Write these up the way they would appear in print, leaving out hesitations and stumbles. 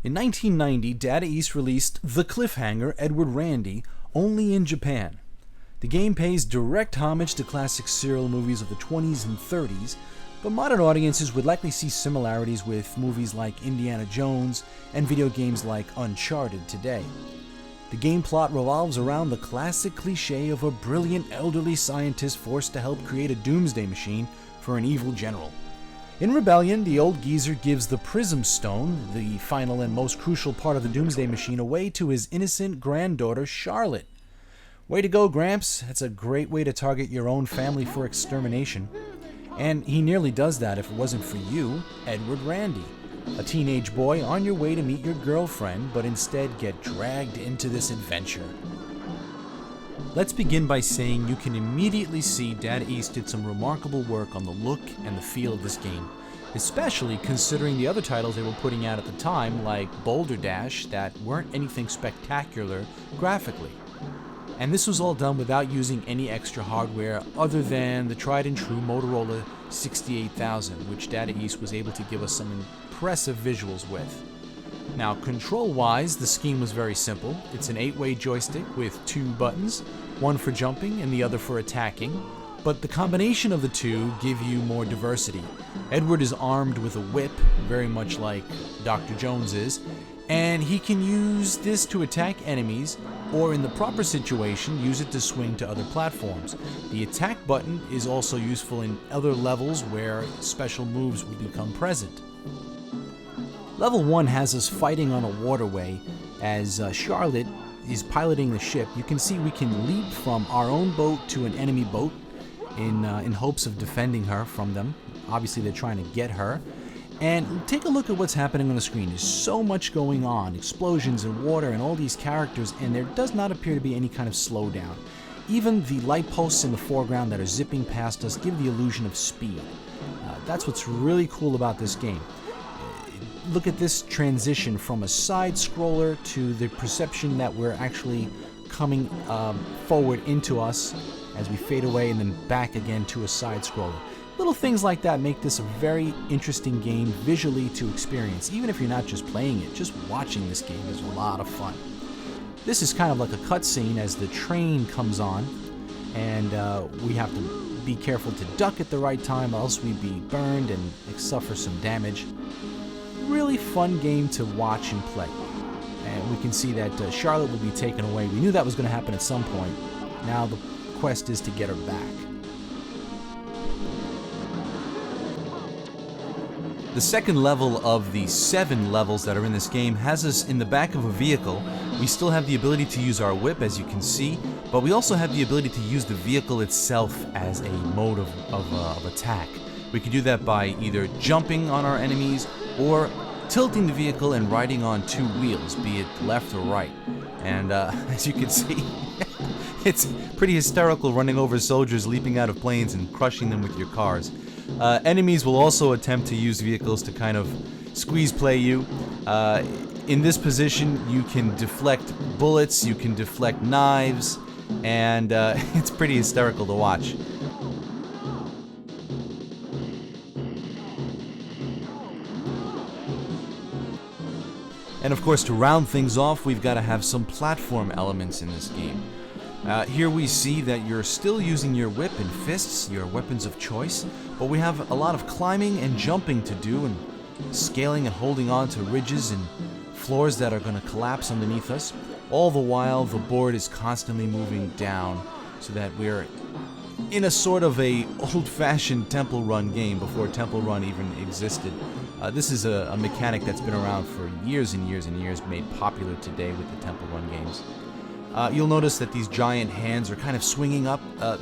In 1990, Data East released The Cliffhanger, Edward Randy, only in Japan. The game pays direct homage to classic serial movies of the 20s and 30s, but modern audiences would likely see similarities with movies like Indiana Jones and video games like Uncharted today. The game plot revolves around the classic cliché of a brilliant elderly scientist forced to help create a doomsday machine for an evil general. In Rebellion, the old geezer gives the Prism Stone, the final and most crucial part of the doomsday machine, away to his innocent granddaughter Charlotte. Way to go, Gramps. That's a great way to target your own family for extermination. And he nearly does that if it wasn't for you, Edward Randy, a teenage boy on your way to meet your girlfriend, but instead get dragged into this adventure. Let's begin by saying you can immediately see Data East did some remarkable work on the look and the feel of this game, especially considering the other titles they were putting out at the time, like Boulder Dash, that weren't anything spectacular graphically. And this was all done without using any extra hardware other than the tried and true Motorola 68000, which Data East was able to give us some impressive visuals with. Now, control-wise, the scheme was very simple. It's an 8-way joystick with 2 buttons, one for jumping and the other for attacking, but the combination of the two give you more diversity. Edward is armed with a whip, very much like Dr. Jones is, and he can use this to attack enemies, or in the proper situation, use it to swing to other platforms. The attack button is also useful in other levels where special moves will become present. Level 1 has us fighting on a waterway as Charlotte is piloting the ship. You can see we can leap from our own boat to an enemy boat in hopes of defending her from them. Obviously they're trying to get her. And take a look at what's happening on the screen. There's so much going on, explosions and water and all these characters, and there does not appear to be any kind of slowdown. Even the light posts in the foreground that are zipping past us give the illusion of speed. That's what's really cool about this game. Look at this transition from a side scroller to the perception that we're actually coming forward into us as we fade away and then back again to a side scroller. Little things like that make this a very interesting game visually to experience. Even if you're not just playing it, just watching this game is a lot of fun. This is kind of like a cutscene as the train comes on, and we have to be careful to duck at the right time, else we'd be burned and suffer some damage. Really fun game to watch and play. And we can see that Charlotte will be taken away. We knew that was going to happen at some point. Now the quest is to get her back. The second level of the 7 levels that are in this game has us in the back of a vehicle. We still have the ability to use our whip, as you can see, but we also have the ability to use the vehicle itself as a mode of attack. We can do that by either jumping on our enemies or tilting the vehicle and riding on 2 wheels, be it left or right. And as you can see, it's pretty hysterical running over soldiers, leaping out of planes and crushing them with your cars. Enemies will also attempt to use vehicles to kind of squeeze play you. In this position, you can deflect bullets, you can deflect knives, and it's pretty hysterical to watch. And of course, to round things off, we've got to have some platform elements in this game. Here we see that you're still using your whip and fists, your weapons of choice, but we have a lot of climbing and jumping to do, and scaling and holding on to ridges and floors that are going to collapse underneath us. All the while, the board is constantly moving down, so that we're in a sort of a old-fashioned Temple Run game before Temple Run even existed. This is a mechanic that's been around for years and years and years, made popular today with the Temple Run games. You'll notice that these giant hands are kind of swinging up.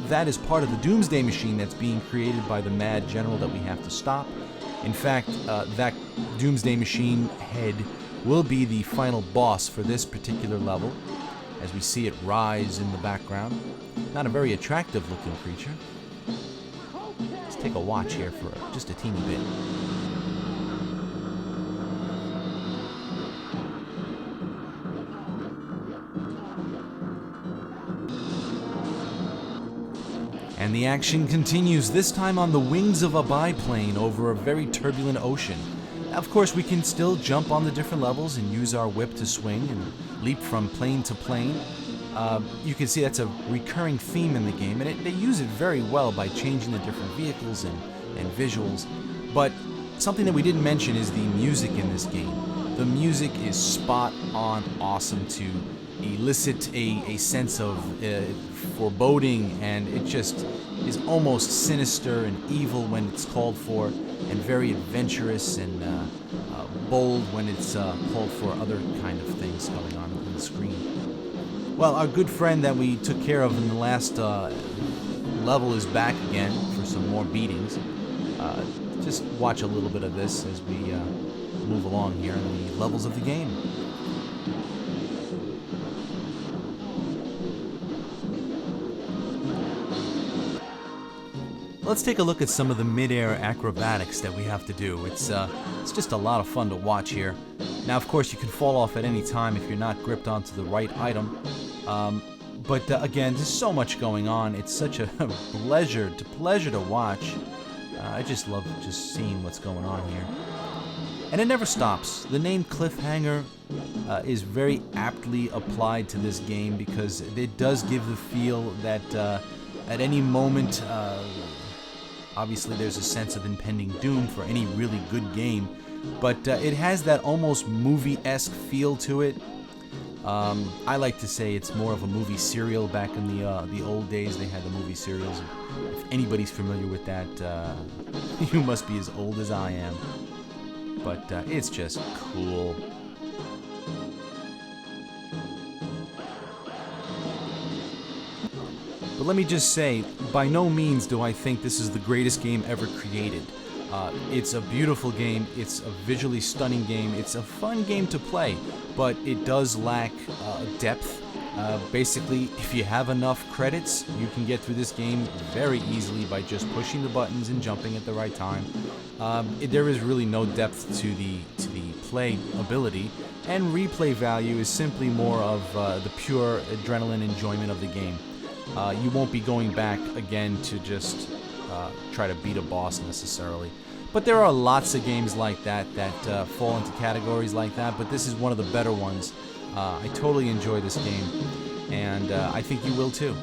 That is part of the Doomsday Machine that's being created by the Mad General that we have to stop. In fact, that Doomsday Machine head will be the final boss for this particular level, as we see it rise in the background. Not a very attractive looking creature. Let's take a watch here for just a teeny bit. And the action continues, this time on the wings of a biplane over a very turbulent ocean. Of course, we can still jump on the different levels and use our whip to swing and leap from plane to plane. You can see that's a recurring theme in the game, and they use it very well by changing the different vehicles and visuals. But something that we didn't mention is the music in this game. The music is spot on awesome to elicit a sense of foreboding, and it just is almost sinister and evil when it's called for, and very adventurous and bold when it's called for other kind of things going on the screen. Well, our good friend that we took care of in the last level is back again for some more beatings. Just watch a little bit of this as we move along here in the levels of the game. Let's take a look at some of the mid-air acrobatics that we have to do. It's just a lot of fun to watch here. Now, of course, you can fall off at any time if you're not gripped onto the right item. But again, there's so much going on. It's such a pleasure to watch. I just love just seeing what's going on here. And it never stops. The name Cliffhanger is very aptly applied to this game because it does give the feel that at any moment, obviously there's a sense of impending doom for any really good game, but it has that almost movie-esque feel to it. I like to say it's more of a movie serial. Back in the old days, they had the movie serials. If anybody's familiar with that, you must be as old as I am. But it's just cool. But let me just say, by no means do I think this is the greatest game ever created. It's a beautiful game, it's a visually stunning game, it's a fun game to play, but it does lack depth. Basically, if you have enough credits, you can get through this game very easily by just pushing the buttons and jumping at the right time. There is really no depth to the play ability, and replay value is simply more of the pure adrenaline enjoyment of the game. You won't be going back again to just try to beat a boss necessarily. But there are lots of games like that fall into categories like that, but this is one of the better ones. I totally enjoy this game, and I think you will too.